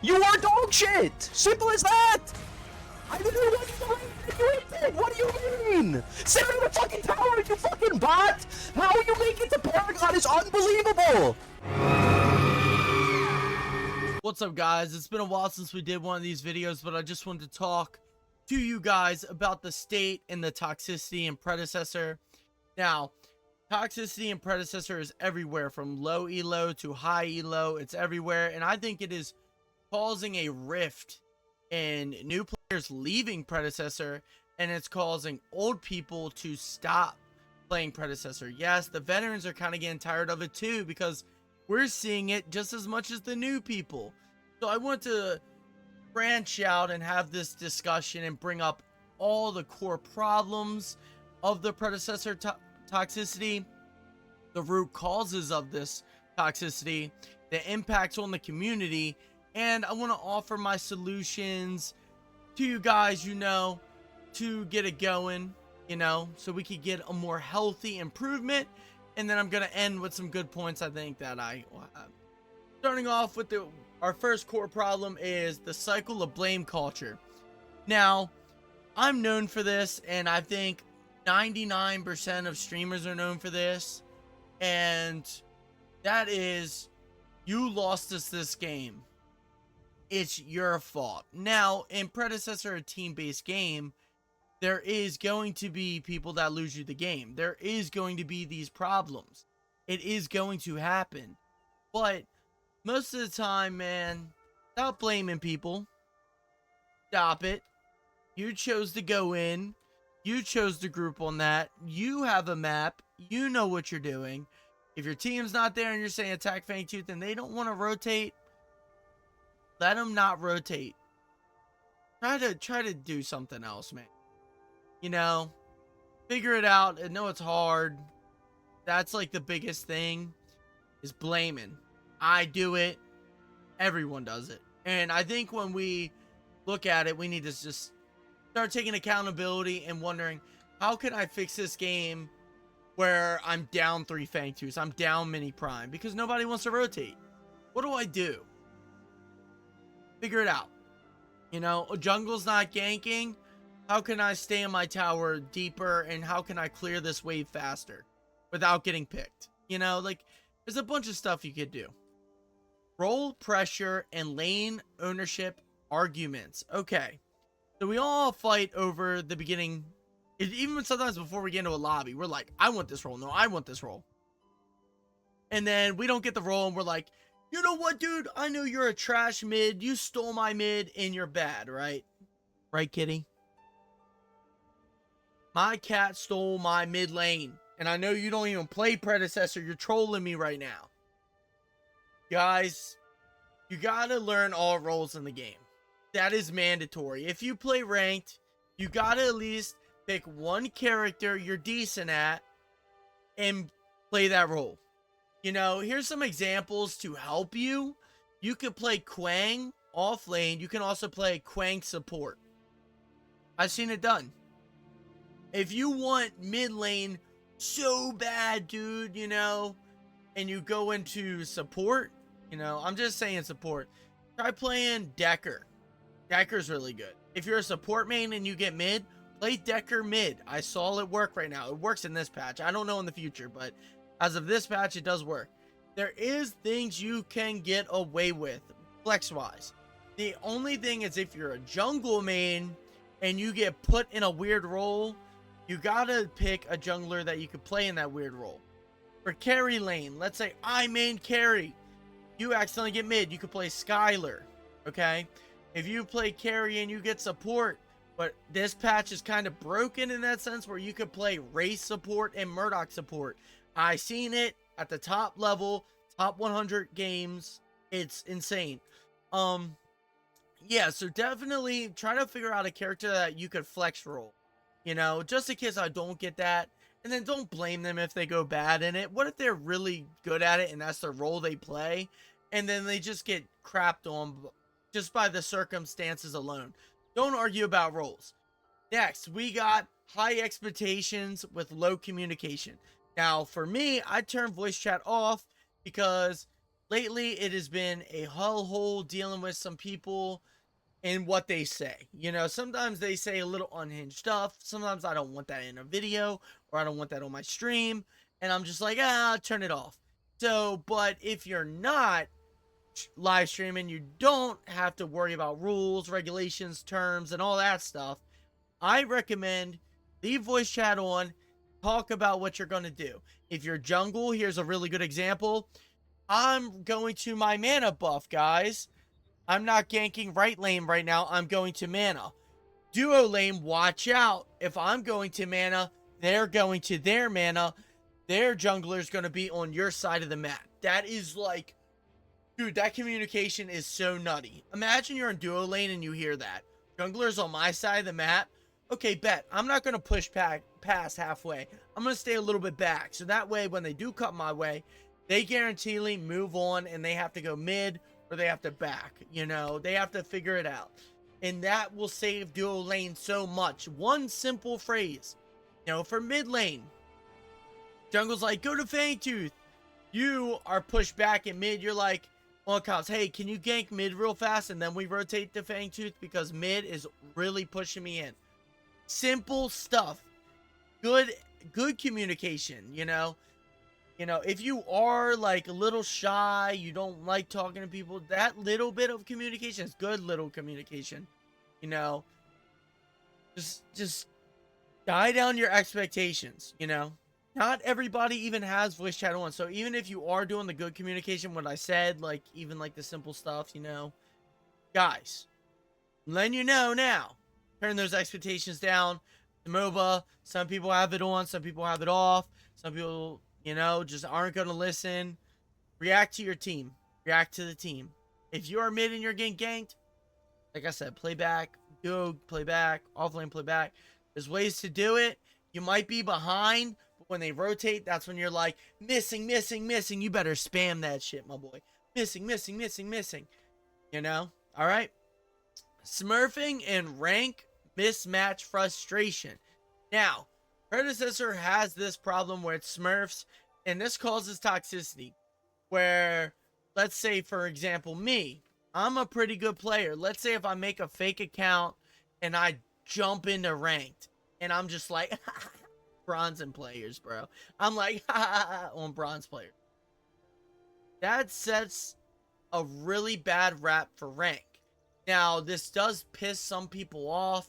You are dog shit! Simple as that! I didn't know what you did! What do you mean? Sit in the fucking tower, you fucking bot! How you make it to Paragon is unbelievable! What's up, guys? It's been a while since we did one of these videos, but I just wanted to talk to you guys about the state and the Toxicity and Predecessor. Now, Toxicity and Predecessor is everywhere, from low elo to high elo. It's everywhere, and I think it is causing a rift in new players leaving Predecessor, and it's causing old people to stop playing Predecessor. Yes, the veterans are kind of getting tired of it too, because we're seeing it just as much as the new people. So I want to branch out and have this discussion and bring up all the core problems of the Predecessor toxicity, the root causes of this toxicity, the impacts on the community, and I want to offer my solutions to you guys, to get it going, so we could get a more healthy improvement. And then I'm going to end with some good points I think that I will have. Starting off with our first core problem is the cycle of blame culture. Now, I'm known for this, and I think 99% of streamers are known for this. And that is, you lost us this game. It's your fault. Now, in Predecessor, a team-based game, there is going to be people that lose you the game. There is going to be these problems. It is going to happen. But most of the time, man, stop blaming people. Stop it. You chose to go in. You chose to group on that. You have a map. You know what you're doing. If your team's not there and you're saying attack Fangtooth and they don't want to rotate, let them not rotate. Try to do something else, man. Figure it out. I know it's hard. That's like the biggest thing, is blaming. I do it. Everyone does it. And I think when we look at it, we need to just start taking accountability and wondering, how can I fix this game where I'm down 3 Fangtooths, I'm down Mini Prime, because nobody wants to rotate? What do I do? Figure it out. A jungle's not ganking. How can I stay in my tower deeper, and how can I clear this wave faster without getting picked? There's a bunch of stuff you could do. Role pressure and lane ownership arguments. Okay, so we all fight over the beginning. Even sometimes before we get into a lobby, we're like, I want this role. No, I want this role. And then we don't get the role, and we're like, you know what, dude? I know you're a trash mid. You stole my mid, and you're bad, right? Right, kitty? My cat stole my mid lane, and I know you don't even play Predecessor. You're trolling me right now. Guys, you gotta learn all roles in the game. That is mandatory. If you play ranked, you gotta at least pick one character you're decent at and play that role. Here's some examples to help you. You could play Quang off lane. You can also play Quang support. I've seen it done. If you want mid lane so bad, dude, and you go into support, I'm just saying support, try playing Decker. Decker's really good. If you're a support main and you get mid, play Decker mid. I saw it work right now. It works in this patch. I don't know in the future, but as of this patch, it does work. There is things you can get away with, flex-wise. The only thing is, if you're a jungle main and you get put in a weird role, you gotta pick a jungler that you could play in that weird role. For carry lane, let's say I main carry. You accidentally get mid, you could play Skylar, okay? If you play carry and you get support, but this patch is kind of broken in that sense where you could play Race support and Murdoch support. I seen it at the top level, top 100 games. It's insane. Yeah, so definitely try to figure out a character that you could flex roll. Just in case I don't get that. And then don't blame them if they go bad in it. What if they're really good at it and that's the role they play, and then they just get crapped on just by the circumstances alone? Don't argue about roles. Next, we got high expectations with low communication. Now, for me, I turn voice chat off because lately it has been a hole dealing with some people and what they say. You know, sometimes they say a little unhinged stuff. Sometimes I don't want that in a video or I don't want that on my stream. And I'm just like, turn it off. So, but if you're not live streaming, you don't have to worry about rules, regulations, terms, and all that stuff. I recommend leave voice chat on, talk about what you're going to do. If you're jungle, here's a really good example. I'm going to my mana buff, guys. I'm not ganking right lane right now. I'm going to mana. Duo lane, watch out. If I'm going to mana, they're going to their mana. Their jungler's going to be on your side of the map. That is like, dude, that communication is so nutty. Imagine you're in duo lane and you hear that. Jungler's on my side of the map. Okay, bet. I'm not going to push past halfway. I'm going to stay a little bit back. So that way, when they do cut my way, they guaranteedly move on and they have to go mid or they have to back. You know, they have to figure it out. And that will save duo lane so much. One simple phrase. You know, for mid lane, jungle's like, go to Fangtooth. You are pushed back in mid. You're like, on counts, hey, can you gank mid real fast? And then we rotate to Fangtooth because mid is really pushing me in. Simple stuff. Good communication, you know. You know, if you are like a little shy, you don't like talking to people, that little bit of communication is good little communication. You know, just die down your expectations, you know. Not everybody even has voice chat on. So even if you are doing the good communication, what I said, like even like the simple stuff, you know, guys, I'm letting you know now, turn those expectations down. The MOBA, some people have it on, some people have it off. Some people, you know, just aren't going to listen. React to your team. React to the team. If you are mid and you're getting ganked, like I said, play back, go play back, offlane play back. There's ways to do it. You might be behind, but when they rotate, that's when you're like, missing. You better spam that shit, my boy. Missing. You know? All right? Smurfing and rank mismatch frustration. Now, Predecessor has this problem where it smurfs, and this causes toxicity. Where, let's say, for example, me, I'm a pretty good player. Let's say if I make a fake account and I jump into ranked, and I'm just like, bronze players, bro. I'm like, on bronze players. That sets a really bad rap for rank. Now, this does piss some people off.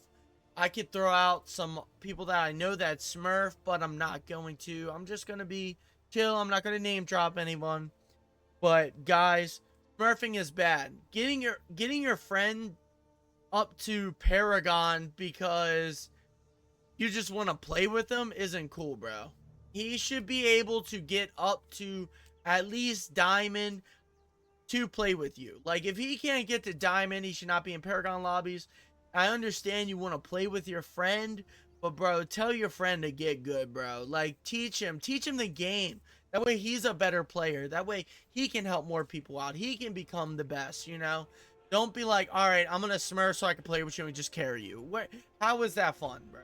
I could throw out some people that I know that smurf, but I'm not going to. I'm just going to be chill. I'm not going to name drop anyone. But guys, smurfing is bad. Getting your friend up to Paragon because you just want to play with him isn't cool, bro. He should be able to get up to at least Diamond to play with you. Like, if he can't get to Diamond, he should not be in Paragon lobbies. I understand you want to play with your friend, but bro, tell your friend to get good, bro. Like, teach him the game. That way he's a better player. That way he can help more people out. He can become the best, you know? Don't be like, all right, I'm going to smurf so I can play with you and just carry you. How is that fun, bro?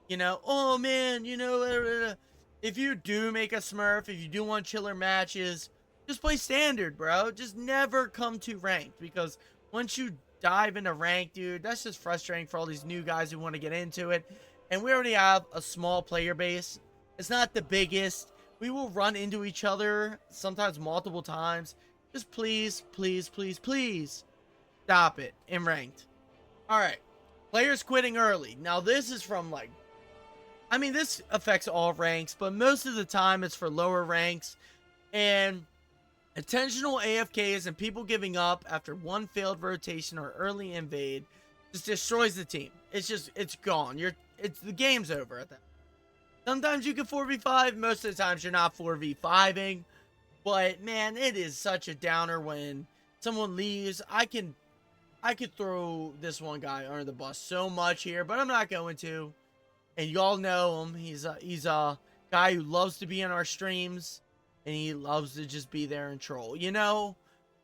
You know, oh man, you know, if you do make a smurf, if you do want chiller matches, just play standard, bro. Just never come to ranked, because once you dive into ranked, dude, that's just frustrating for all these new guys who want to get into it. And we already have a small player base. It's not the biggest. We will run into each other sometimes multiple times. Just please stop it in ranked. All right, players quitting early. Now this is from like, I mean, this affects all ranks, but most of the time it's for lower ranks. And intentional AFKs and people giving up after one failed rotation or early invade just destroys the team. It's gone. The game's over at that. Sometimes you can 4v5. Most of the times you're not 4v5ing. But man, it is such a downer when someone leaves. I could throw this one guy under the bus so much here, but I'm not going to. And y'all know him. He's a guy who loves to be in our streams. And he loves to just be there and troll, you know?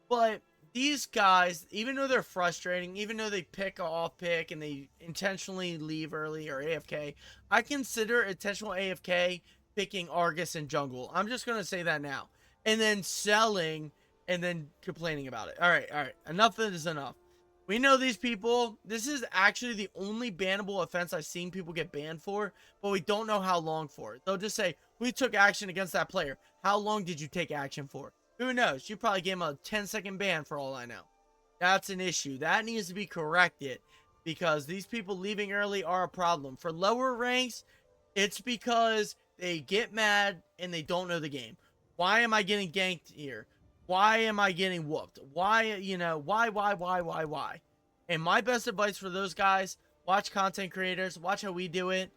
But these guys, even though they're frustrating, even though they pick a off pick and they intentionally leave early or AFK, I consider intentional AFK picking Argus and jungle. I'm just going to say that now. And then selling and then complaining about it. All right. Enough is enough. We know these people. This is actually the only bannable offense I've seen people get banned for, but we don't know how long for. They'll just say, we took action against that player. How long did you take action for? Who knows? You probably gave him a 10-second ban for all I know. That's an issue. That needs to be corrected because these people leaving early are a problem. For lower ranks, it's because they get mad and they don't know the game. Why am I getting ganked here? Why am I getting whooped? Why, why? And my best advice for those guys, watch content creators, watch how we do it,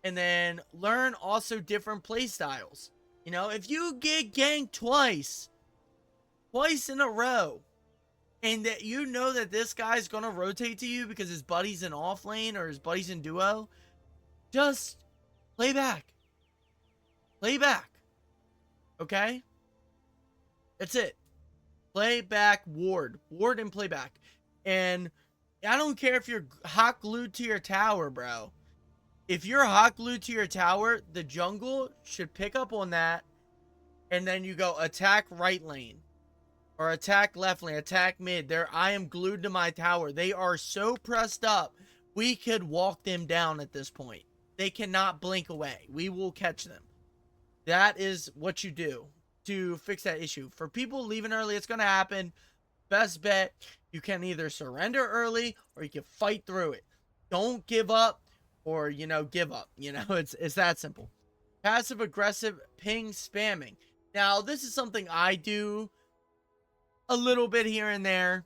and then learn also different play styles. You know, if you get ganked twice in a row, and that you know that this guy's going to rotate to you because his buddy's in off lane or his buddy's in duo, just play back. Play back. Okay? That's it. Play back, ward and play back. And I don't care if you're hot glued to your tower, bro. If you're hot glued to your tower, the jungle should pick up on that. And then you go attack right lane. Or attack left lane, attack mid. There, I am glued to my tower. They are so pressed up, we could walk them down at this point. They cannot blink away. We will catch them. That is what you do to fix that issue. For people leaving early, it's going to happen. Best bet, you can either surrender early or you can fight through it. Don't give up or, give up. It's that simple. Passive aggressive ping spamming. Now, this is something I do a little bit here and there,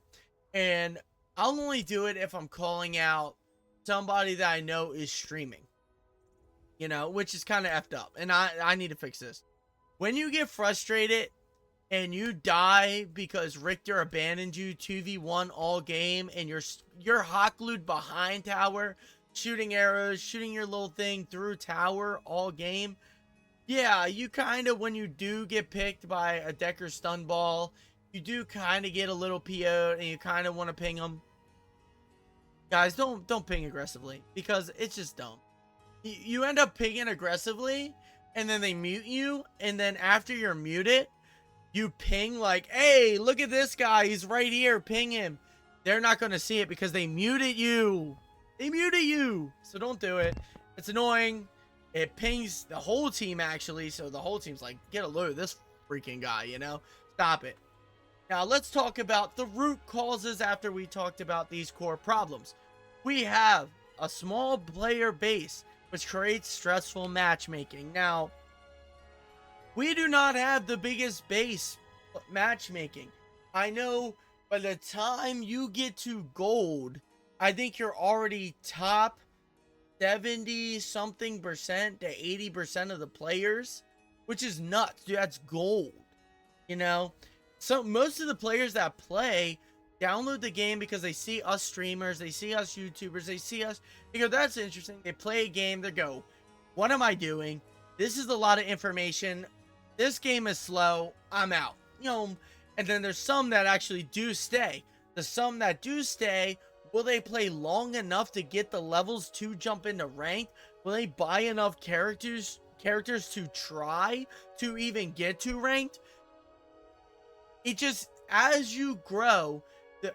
and I'll only do it if I'm calling out somebody that I know is streaming, which is kind of effed up, and I need to fix this. When you get frustrated and you die because Richter abandoned you 2v1 all game, and you're hot glued behind tower, shooting arrows, shooting your little thing through tower all game, yeah, you kind of, when you do get picked by a Decker stun ball, you do kind of get a little PO'd and you kind of want to ping them. Guys, don't ping aggressively because it's just dumb. You end up pinging aggressively and then they mute you, and then after you're muted, you ping like, hey, look at this guy, he's right here, ping him. They're not going to see it because they muted you. They muted you. So don't do it. It's annoying. It pings the whole team actually, so the whole team's like, get a load of this freaking guy, Stop it. Now, let's talk about the root causes after we talked about these core problems. We have a small player base, which creates stressful matchmaking. Now, we do not have the biggest base matchmaking. I know by the time you get to gold, I think you're already top 70-something% to 80% of the players, which is nuts. Dude, that's gold, So most of the players that play download the game because they see us streamers, they see us YouTubers, they see us, they go, that's interesting. They play a game, they go, what am I doing? This is a lot of information. This game is slow. I'm out. And then there's some that actually do stay. The some that do stay, will they play long enough to get the levels to jump into ranked? Will they buy enough characters to try to even get to ranked? It just, as you grow,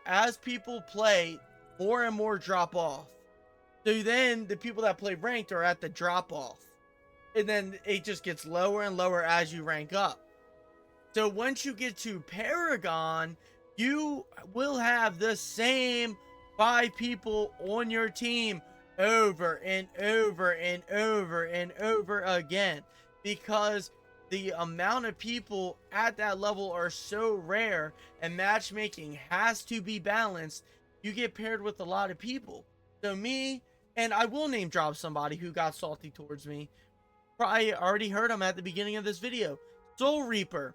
as people play, more and more drop off. So then the people that play ranked are at the drop off. And then it just gets lower and lower as you rank up. So once you get to Paragon, you will have the same 5 people on your team over and over and over and over again. Because the amount of people at that level are so rare and matchmaking has to be balanced. You get paired with a lot of people. So me, and I will name drop somebody who got salty towards me. Probably already heard him at the beginning of this video. Soul Reaper.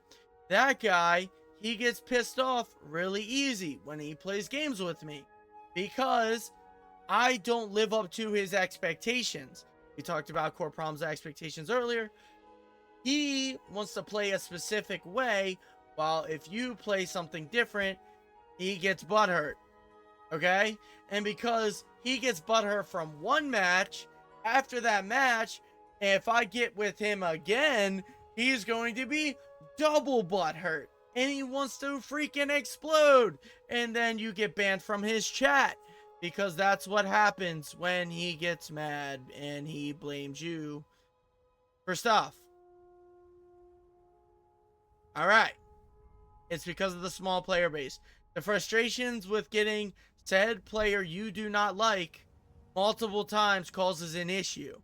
That guy, he gets pissed off really easy when he plays games with me. Because I don't live up to his expectations. We talked about core problems and expectations earlier. He wants to play a specific way, while if you play something different, he gets butthurt. Okay? And because he gets butthurt from one match, after that match, if I get with him again, he's going to be double butthurt. and he wants to freaking explode, and then you get banned from his chat, because that's what happens when he gets mad and he blames you for stuff. All right. It's because of the small player base. The frustrations with getting said player you do not like multiple times causes an issue.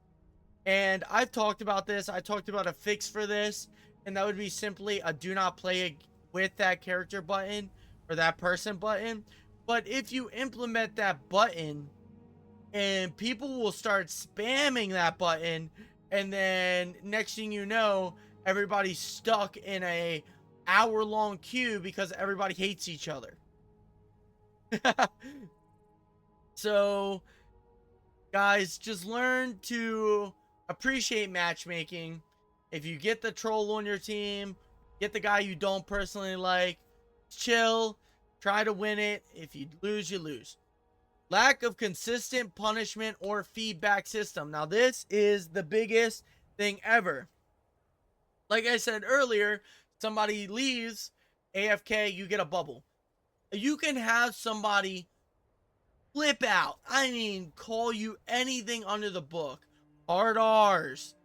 And I've talked about this. I talked about a fix for this, and that would be simply a do not play with that character button or that person button. But if you implement that button, and people will start spamming that button, and then next thing you know, everybody's stuck in a hour-long queue because everybody hates each other. So, guys, just learn to appreciate matchmaking. If you get the troll on your team, get the guy you don't personally like, chill, try to win it. If you lose, you lose. Lack of consistent punishment or feedback system. Now, this is the biggest thing ever. Like I said earlier, somebody leaves AFK, you get a bubble. You can have somebody flip out. I mean, call you anything under the book. Hard R's.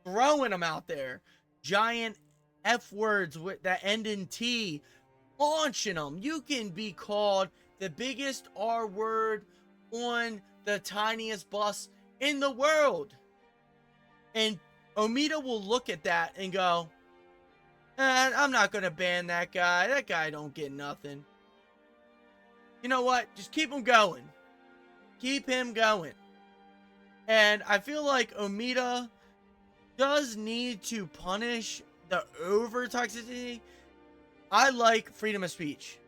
Throwing them out there. Giant F words that end in T. Launching them. You can be called the biggest R word on the tiniest bus in the world. And Omeda will look at that and go, I'm not going to ban that guy. That guy don't get nothing. You know what? Just keep him going. Keep him going. And I feel like Omeda does need to punish the over toxicity. I like freedom of speech.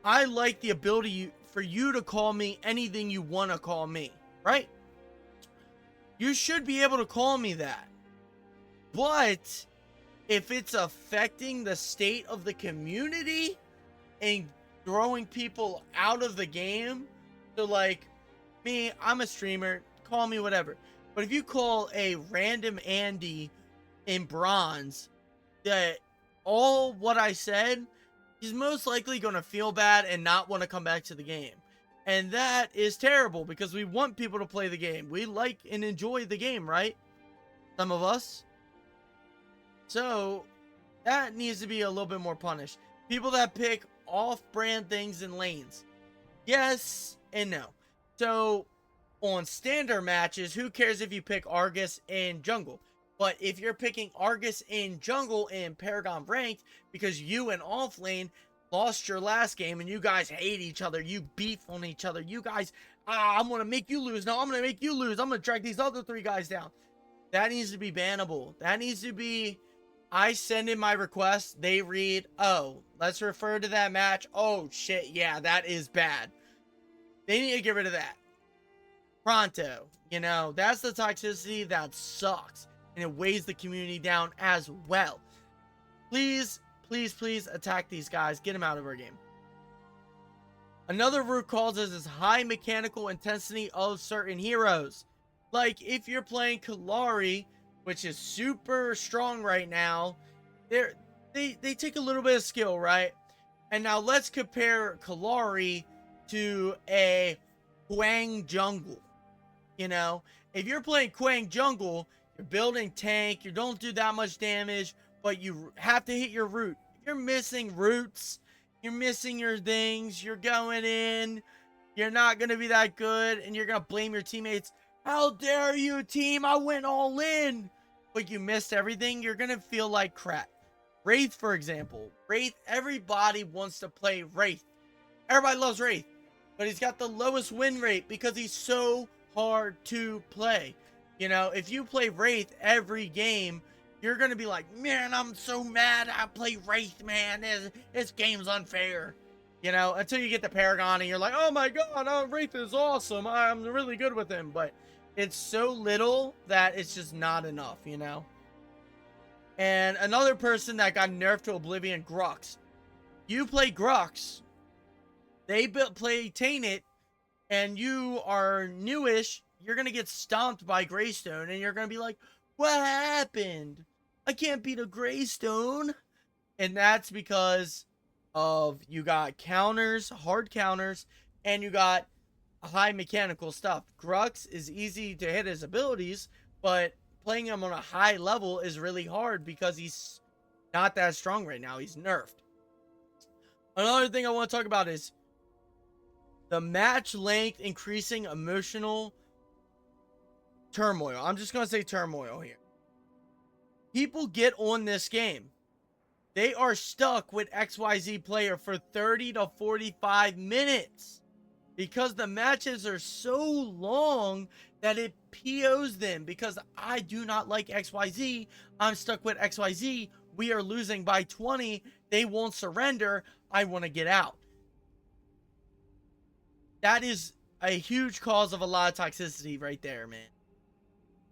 I like the ability for you to call me anything you want to call me, right? You should be able to call me that. But if it's affecting the state of the community and throwing people out of the game, so like me, I'm a streamer, call me whatever. But if you call a random Andy in bronze that all what I said, he's most likely going to feel bad and not want to come back to the game. And that is terrible because we want people to play the game. We like and enjoy the game, right? Some of us. So that needs to be a little bit more punished. People that pick off-brand things in lanes. Yes and no. So on standard matches, who cares if you pick Argus in jungle? But if you're picking Argus in jungle in Paragon ranked because you in off lane lost your last game and you guys hate each other, you beef on each other, you guys, I'm gonna make you lose. No, I'm gonna make you lose. I'm gonna drag these other three guys down. That needs to be bannable. That needs to be, I send in my request, they read, oh, let's refer to that match. Oh shit, yeah, that is bad. They need to get rid of that. Pronto. You know, that's the toxicity that sucks. And it weighs the community down as well. Please, please, please attack these guys. Get them out of our game. Another root causes is high mechanical intensity of certain heroes. Like if you're playing Kalari, which is super strong right now, they take a little bit of skill, right? And now let's compare Kalari to a Quang jungle. You know, if you're playing Quang jungle, you're building tank, you don't do that much damage, but you have to hit your root. If you're missing roots, you're missing your things, you're going in, you're not going to be that good, and you're going to blame your teammates. How dare you, team? I went all in. But you missed everything. You're going to feel like crap. Wraith, for example. Wraith, everybody wants to play Wraith. Everybody loves Wraith. But he's got the lowest win rate because he's so hard to play. You know, if you play Wraith every game, you're going to be like, man, I'm so mad I play Wraith, man. This game's unfair. You know, until you get the Paragon and you're like, oh my god, Wraith is awesome. I'm really good with him. But it's so little that it's just not enough, you know? And another person that got nerfed to oblivion, Grux. You play Grux, they play Tainted, and you are newish, you're going to get stomped by Greystone, and you're going to be like, what happened? I can't beat a Greystone. And that's because of you got counters, hard counters, and you got high mechanical stuff. Grux is easy to hit his abilities, but playing him on a high level is really hard because he's not that strong right now. He's nerfed. Another thing I want to talk about is the match length increasing emotional turmoil. I'm just going to say turmoil here. People get on this game. They are stuck with XYZ player for 30 to 45 minutes because the matches are so long that it POs them. Because I do not like XYZ. I'm stuck with XYZ. We are losing by 20. They won't surrender. I want to get out. That is a huge cause of a lot of toxicity right there, man.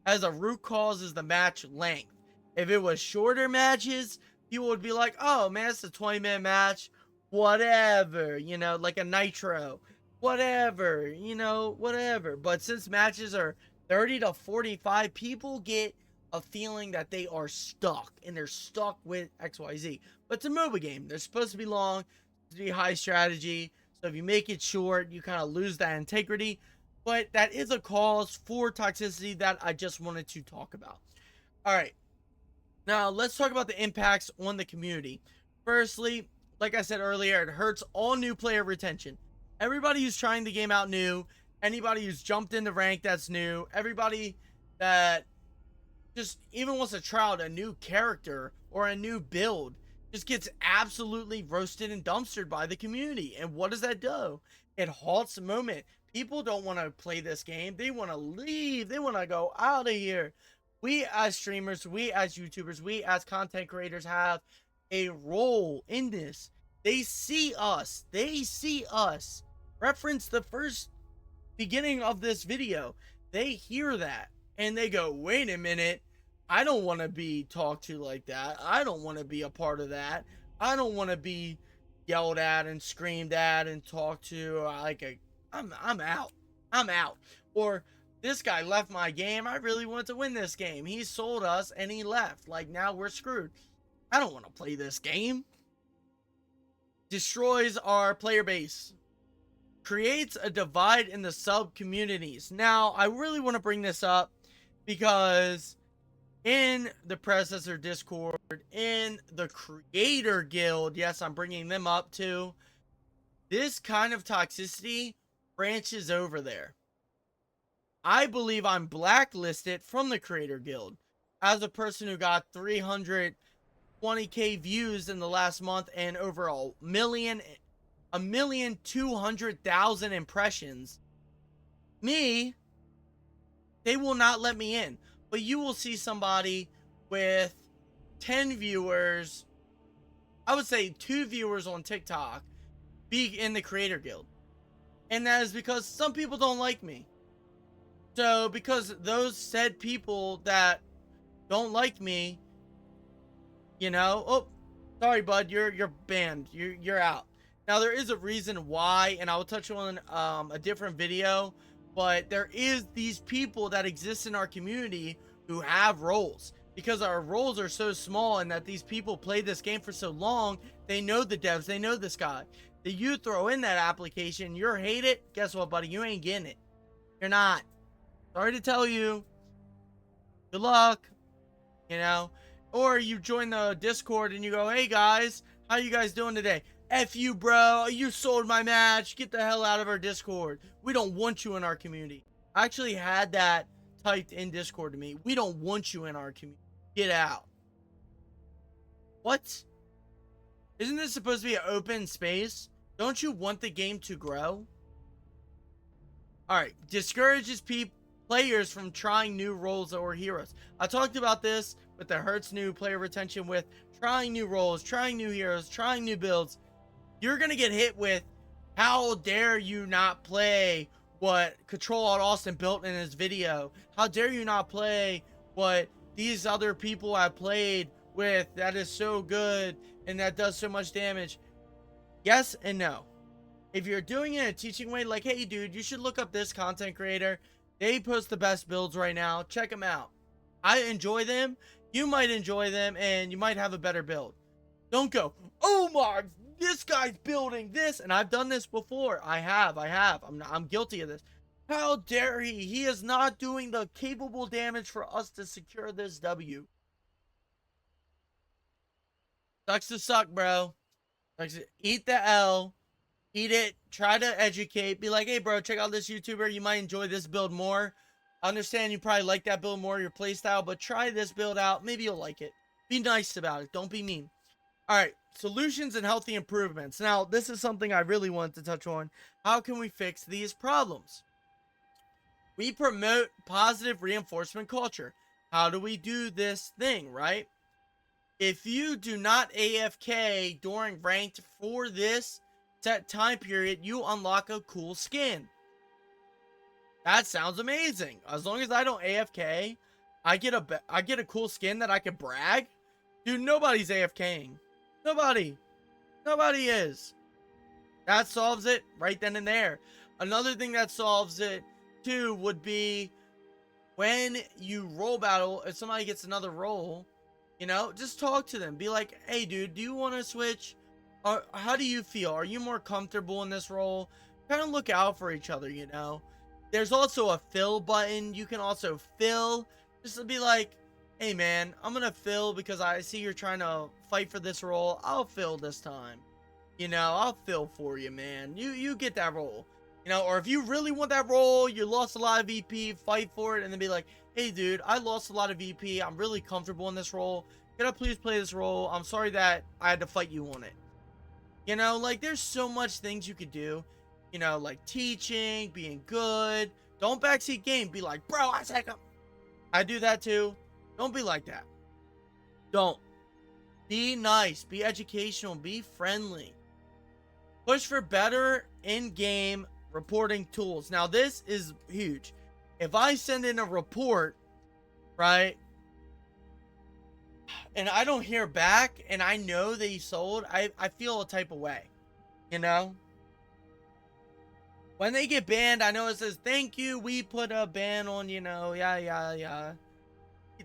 As a root cause is the match length. If it was shorter matches, people would be like, oh man, it's a 20-minute match, whatever, you know, like a nitro, whatever, you know, whatever. But since matches are 30 to 45, people get a feeling that they are stuck, and they're stuck with XYZ. But it's a MOBA game. They're supposed to be long, to be high strategy. So if you make it short, you kind of lose that integrity. But that is a cause for toxicity that I just wanted to talk about. All right. Now, let's talk about the impacts on the community. Firstly, like I said earlier, it hurts all new player retention. Everybody who's trying the game out new, anybody who's jumped into rank that's new, everybody that just even wants to try out a new character or a new build just gets absolutely roasted and dumpstered by the community. And what does that do? It halts the moment. People don't want to play this game. They want to leave. They want to go out of here. We as streamers, we as YouTubers, we as content creators have a role in this. They see us. They see us. Reference the first beginning of this video. They hear that and they go, wait a minute. I don't want to be talked to like that. I don't want to be a part of that. I don't want to be yelled at and screamed at and talked to like a, I'm out. I'm out. Or this guy left my game. I really want to win this game. He sold us and he left. Like, now we're screwed. I don't want to play this game. Destroys our player base. Creates a divide in the sub communities. Now, I really want to bring this up because in the Predecessor Discord, in the Creator Guild, yes, I'm bringing them up too, this kind of toxicity branches over there. I believe I'm blacklisted from the Creator Guild as a person who got 320k views in the last month and over a million 200,000 impressions. Me, they will not let me in. But you will see somebody with 10 viewers, I would say 2 viewers on TikTok, be in the Creator Guild. And that is because some people don't like me. So because those said people that don't like me, you know, oh, sorry bud, you're banned. You're out. Now there is a reason why, and I will touch on a different video, but there is these people that exist in our community who have roles. Because our roles are so small and that these people play this game for so long, they know the devs, they know this guy. That you throw in that application, you're hate it, guess what, buddy? You ain't getting it. You're not. Sorry to tell you. Good luck. You know? Or you join the Discord and you go, hey guys, how you guys doing today? F you, bro. You sold my match. Get the hell out of our Discord. We don't want you in our community. I actually had that typed in Discord to me. We don't want you in our community. Get out. What? Isn't this supposed to be an open space? Don't you want the game to grow? Alright. Discourages players from trying new roles or heroes. I talked about this with the hurts new player retention with trying new roles, trying new heroes, trying new builds. You're going to get hit with, how dare you not play what CtrlAltAustin built in his video? How dare you not play what these other people have played with that is so good and that does so much damage? Yes and no. If you're doing it in a teaching way, like, hey dude, you should look up this content creator. They post the best builds right now. Check them out. I enjoy them. You might enjoy them and you might have a better build. Don't go, oh my, this guy's building this, and I've done this before. I have. I'm guilty of this. How dare he? He is not doing the capable damage for us to secure this W. Sucks to suck, bro. Eat the L. Eat it. Try to educate. Be like, hey, bro, check out this YouTuber. You might enjoy this build more. I understand you probably like that build more, your playstyle, but try this build out. Maybe you'll like it. Be nice about it. Don't be mean. All right, solutions and healthy improvements. Now, this is something I really wanted to touch on. How can we fix these problems? We promote positive reinforcement culture. How do we do this thing, right? If you do not AFK during ranked for this set time period, you unlock a cool skin. That sounds amazing. As long as I don't AFK, I get a cool skin that I can brag. Dude, nobody's AFKing. Nobody is. That solves it right then and there. Another thing that solves it too would be when you roll battle, if somebody gets another roll, you know, just talk to them. Be like, hey dude, do you want to switch? Or how do you feel? Are you more comfortable in this role? Kind of look out for each other, you know. There's also a fill button. You can also fill. Just to be like, hey man, I'm gonna fill because I see you're trying to fight for this role. I'll fill this time. You know, I'll fill for you, man. You get that role. You know, or if you really want that role, you lost a lot of VP, fight for it, and then be like, hey dude, I lost a lot of VP. I'm really comfortable in this role. Can I please play this role? I'm sorry that I had to fight you on it. You know, like there's so much things you could do. You know, like teaching, being good. Don't backseat game. Be like, bro, I said I do that too. Don't be like that. Don't. Be nice. Be educational. Be friendly. Push for better in-game reporting tools. Now, this is huge. If I send in a report, right, and I don't hear back, and I know that he sold, I feel a type of way. You know? When they get banned, I know it says, thank you, we put a ban on, you know, yeah.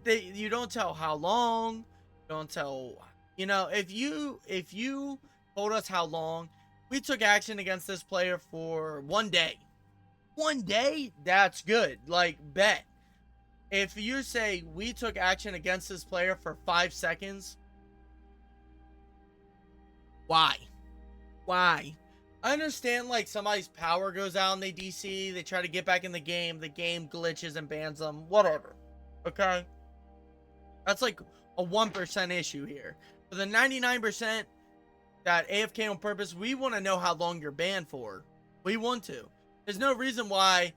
You don't tell how long. You don't tell, you know, if you told us how long, we took action against this player for 1 day. 1 day? That's good. Like, bet. If you say we took action against this player for 5 seconds, why? Why? I understand, like, somebody's power goes out and they DC, they try to get back in the game glitches and bans them, whatever. Okay? That's like a 1% issue here. For the 99% that AFK on purpose, we want to know how long you're banned for. We want to. There's no reason why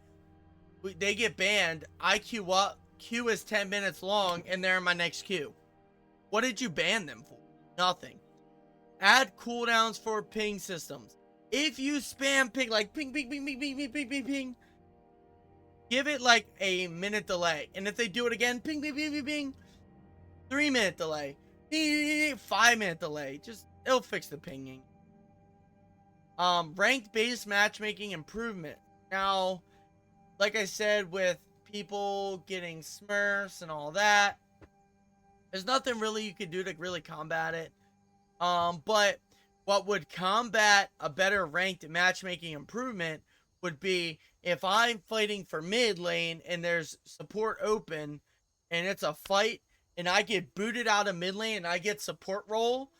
they get banned, I queue up, queue is 10 minutes long, and they're in my next queue. What did you ban them for? Nothing. Add cooldowns for ping systems. If you spam ping, like ping, give it like a minute delay. And if they do it again, ping, 3-minute delay. 5-minute delay. Just, it'll fix the pinging. Ranked based matchmaking improvement. Now, like I said, with people getting smurfs and all that, there's nothing really you could do to really combat it. But what would combat a better ranked matchmaking improvement would be if I'm fighting for mid lane and there's support open and it's a fight and I get booted out of mid lane and I get support role.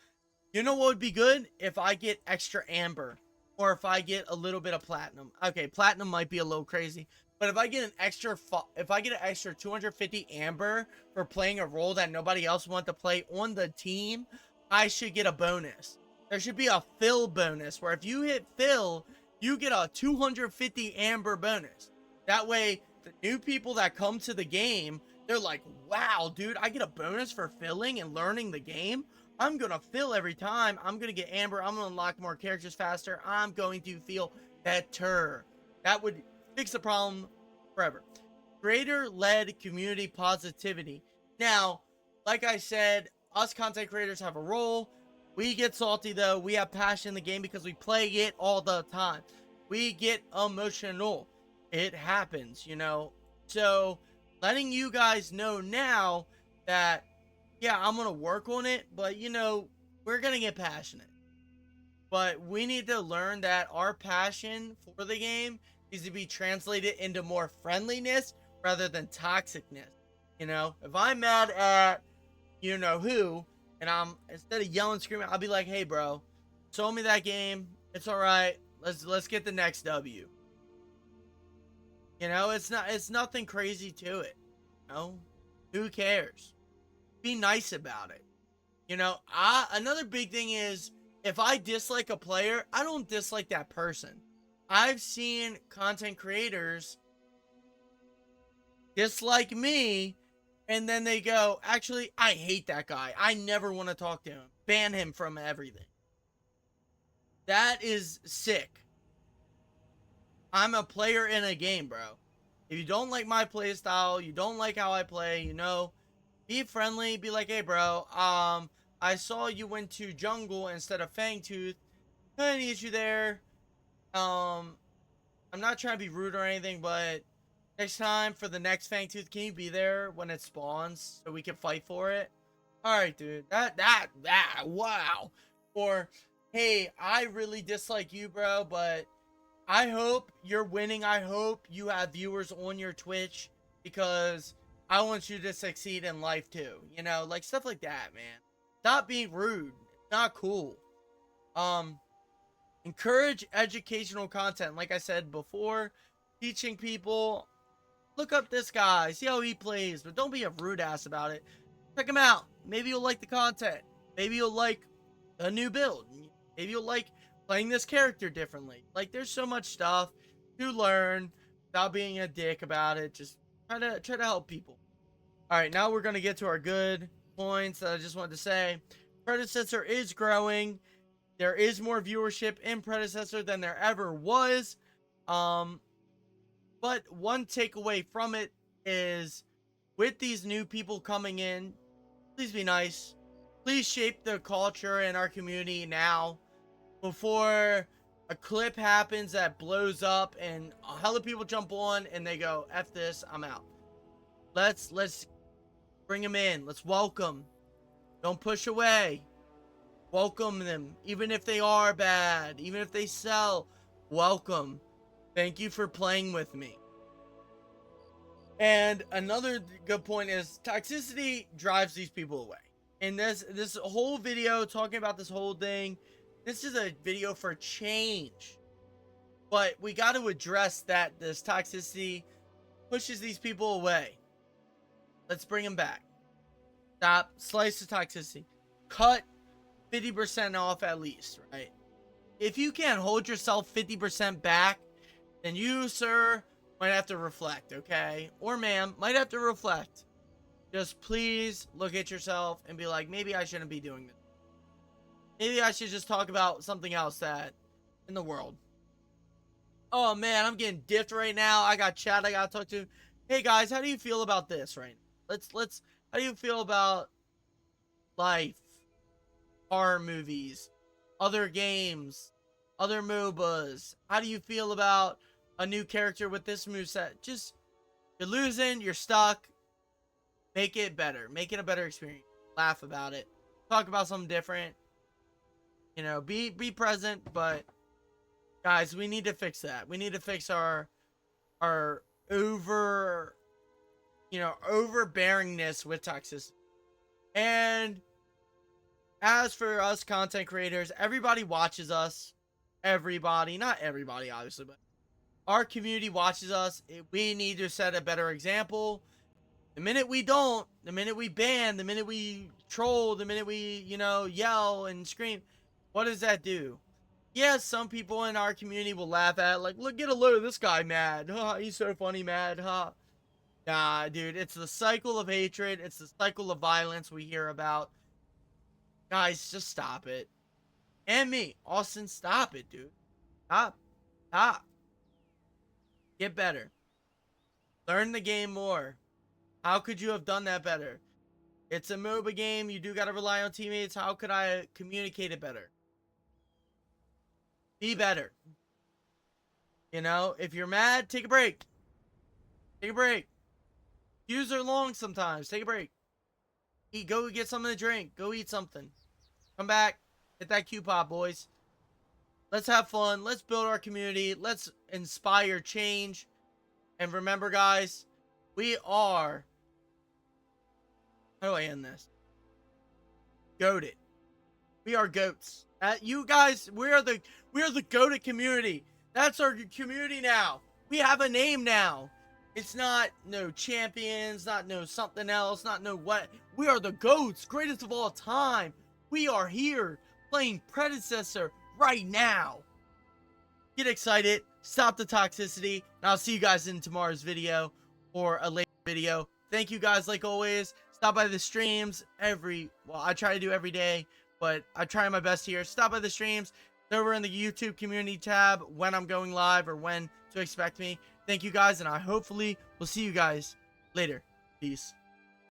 You know what would be good? If I get extra amber or if I get a little bit of platinum. Okay, platinum might be a little crazy, but if I get an extra 250 amber for playing a role that nobody else wants to play on the team, I should get a bonus. There should be a fill bonus where if you hit fill, you get a 250 amber bonus. That way, the new people that come to the game, they're like, wow, dude, I get a bonus for filling and learning the game. I'm going to fill every time. I'm going to get amber. I'm going to unlock more characters faster. I'm going to feel better. That would fix the problem forever. Creator-led community positivity. Now, like I said, us content creators have a role. We get salty though. We have passion in the game because we play it all the time. We get emotional. It happens, you know. So, letting you guys know now that, yeah, I'm going to work on it. But, you know, we're gonna get passionate. But we need to learn that our passion for the game needs to be translated into more friendliness rather than toxicness. You know, if I'm mad at you know who, and I'm instead of yelling, screaming, I'll be like, "Hey, bro, show me that game. It's all right. Let's get the next W." You know, it's nothing crazy to it. You know, who cares? Be nice about it. You know, another big thing is if I dislike a player, I don't dislike that person. I've seen content creators dislike me, and then they go, actually, I hate that guy. I never want to talk to him. Ban him from everything. That is sick. I'm a player in a game, bro. If you don't like my play style, you don't like how I play, you know, be friendly. Be like, hey, bro, I saw you went to jungle instead of Fangtooth. I need you there. I'm not trying to be rude or anything, but next time for the next Fangtooth, can you be there when it spawns so we can fight for it? All right, dude. Wow. Or, hey, I really dislike you, bro, but I hope you're winning. I hope you have viewers on your Twitch because I want you to succeed in life too. You know, like stuff like that, man. Stop being rude. It's not cool. Encourage educational content. Like I said before, teaching people, look up this guy, see how he plays, but don't be a rude ass about it. Check him out. Maybe you'll like the content. Maybe you'll like a new build. Maybe you'll like playing this character differently. Like, there's so much stuff to learn without being a dick about it. Just try to help people. All right, now we're gonna get to our good points that I just wanted to say. Predecessor is growing. There is more viewership in Predecessor than there ever was. But one takeaway from it is, with these new people coming in, please be nice. Please shape the culture in our community now, before a clip happens that blows up and a hell of people jump on and they go, F this, I'm out. Let's bring them in. Let's welcome. Don't push away. Welcome them. Even if they are bad, even if they sell, welcome. Thank you for playing with me. And another good point is toxicity drives these people away. And this whole video talking about this whole thing, this is a video for change. But we got to address that this toxicity pushes these people away. Let's bring them back. Stop. Slice the toxicity. Cut 50% off at least, right? If you can't hold yourself 50% back, then you, sir, might have to reflect, okay? Or ma'am, might have to reflect. Just please look at yourself and be like, maybe I shouldn't be doing this. Maybe I should just talk about something else that in the world. Oh man, I'm getting diffed right now. I got chat I gotta talk to. Hey guys, how do you feel about this right now? Let's how do you feel about life, horror movies, other games, other MOBAs? How do you feel about a new character with this moveset? Just, you're losing, you're stuck. Make it better. Make it a better experience. Laugh about it. Talk about something different. You know, be present, but guys, we need to fix that. We need to fix our overbearingness with toxicity. And as for us content creators, everybody watches us. Everybody, not everybody obviously, but our community watches us. We need to set a better example. The minute we don't, the minute we ban, the minute we troll, the minute we, yell and scream, what does that do? Yes, some people in our community will laugh at it, like, look, get a load of this guy mad. He's so funny mad, Nah, dude, it's the cycle of hatred. It's the cycle of violence we hear about. Guys, just stop it. And me, Austin, stop it, dude. Stop. Stop. Get better. Learn the game more. How could you have done that better? It's a MOBA game. You do got to rely on teammates. How could I communicate it better? Be better. You know, if you're mad, take a break. Take a break. Queues are long sometimes. Take a break. Go get something to drink. Go eat something. Come back. Hit that coupon, boys. Let's have fun. Let's build our community. Let's inspire change. And remember, guys, we are... How do I end this? Goated. We are goats. You guys, we are the goated community. That's our community now. We have a name now. It's not no champions, not no something else, not no what. We are the goats, greatest of all time. We are here playing Predecessor right now. Get excited. Stop the toxicity. And I'll see you guys in tomorrow's video or a later video. Thank you guys like always. Stop by the streams well, I try to do every day, but I try my best here. Stop by the streams. It's over in the YouTube community tab when I'm going live or when to expect me. Thank you guys, and I hopefully will see you guys later. Peace.